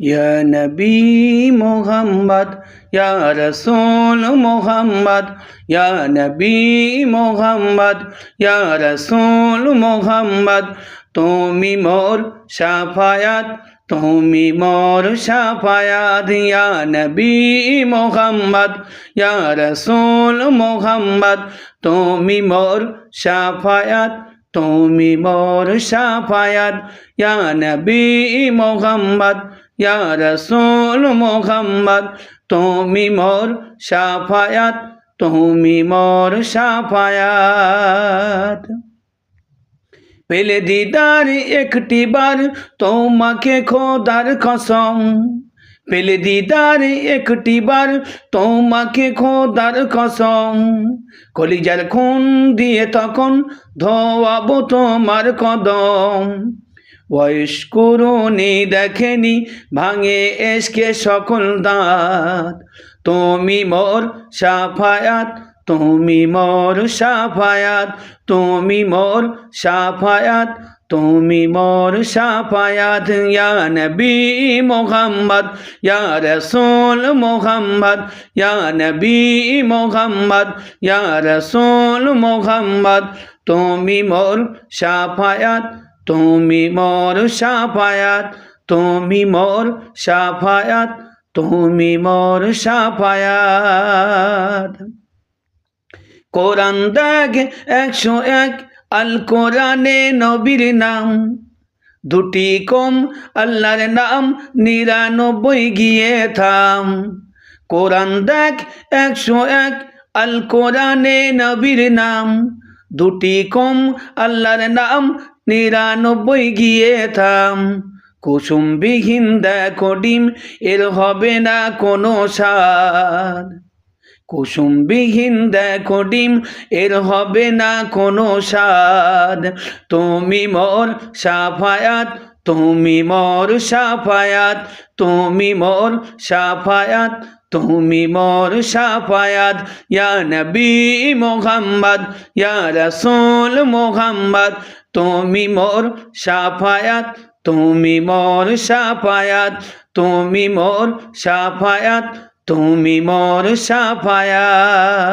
ইয়া নবী মোহাম্মদ, ইয়া রাসূল মোহাম্মদ, ইয়া নবী মোহাম্মদ, ইয়া রাসূল মোহাম্মদ, তুমি মোর শাফায়াত, তুমি মোর শাফায়াত। ইয়া নবী মোহাম্মদ, ইয়া রাসূল মোহাম্মদ, তুমি মোর শাফায়াত, তুমি মোর শাফায়াত। ইয়া নবী মোহাম্মদ, ইয়া রাসূল মোহাম্মদ, তুমি মোর শাফায়াত, তুমি মোর শাফায়াত। পেলে দিদার একটি বার তোমাকে খোদার কসম, পেলে দিদার একটি বার তোমাকে খোদার কসম, কলিজার খুন দিয়ে তখন ধোয়াবো তোমার কদম। বয়স কুরুনি দেখেনি ভাঙে এসকে সকল দাঁত, তুমি মোর শাফায়াত, তুমি মোর শাফায়াত, তুমি মোর শাফায়াত, তুমি মোর শাফায়াত। ইয়া নবী মোহাম্মদ, ইয়া রাসূল মোহাম্মদ, ইয়া নবী মোহাম্মদ, ইয়া রাসূল মোহাম্মদ, তুমি মোর শাফায়াত, তুমি মোর শাফায়াত, তুমি মোর শাফায়াত, তুমি মোর শাফায়াত। কোরআন দেখ 101, আল কোরআনে নবীর নাম, দুটি কম আল্লাহর নাম 99 গিয়ে থাম। কোরআন দেখ 101, আল কোরআনে নবীর নাম, দুটি কম আল্লাহর নাম 99 গিয়ে থাম। কুসুমবিহীন দেখো ডিম, এর হবে না কোনো স্বাদ, কুসুমবিহীন দেখো ডিম, এর হবে না কোনো স্বাদ। তুমি মোর শাফায়াত, তুমি মোর শাফায়াত, তুমি মোর শাফায়াত, তুমি মোর শাফায়াত। ইয়া নবী মোহাম্মদ, ইয়া রাসূল মোহাম্মদ, তুমি মোর শাফায়াত, তুমি মোর শাফায়াত, তুমি মোর শাফায়াত, তুমি মোর শাফায়াত।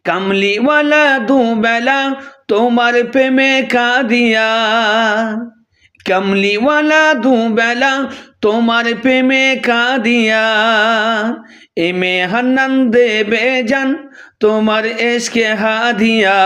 কামলিওয়ালা দুবেলা তোমার প্রেমে কাঁদিয়া, কামলিওয়ালা দুবেলা তোমার প্রেমে কাঁদিয়া, এমে হান্নান দেবে জান তোমার এসকে হাদিয়া।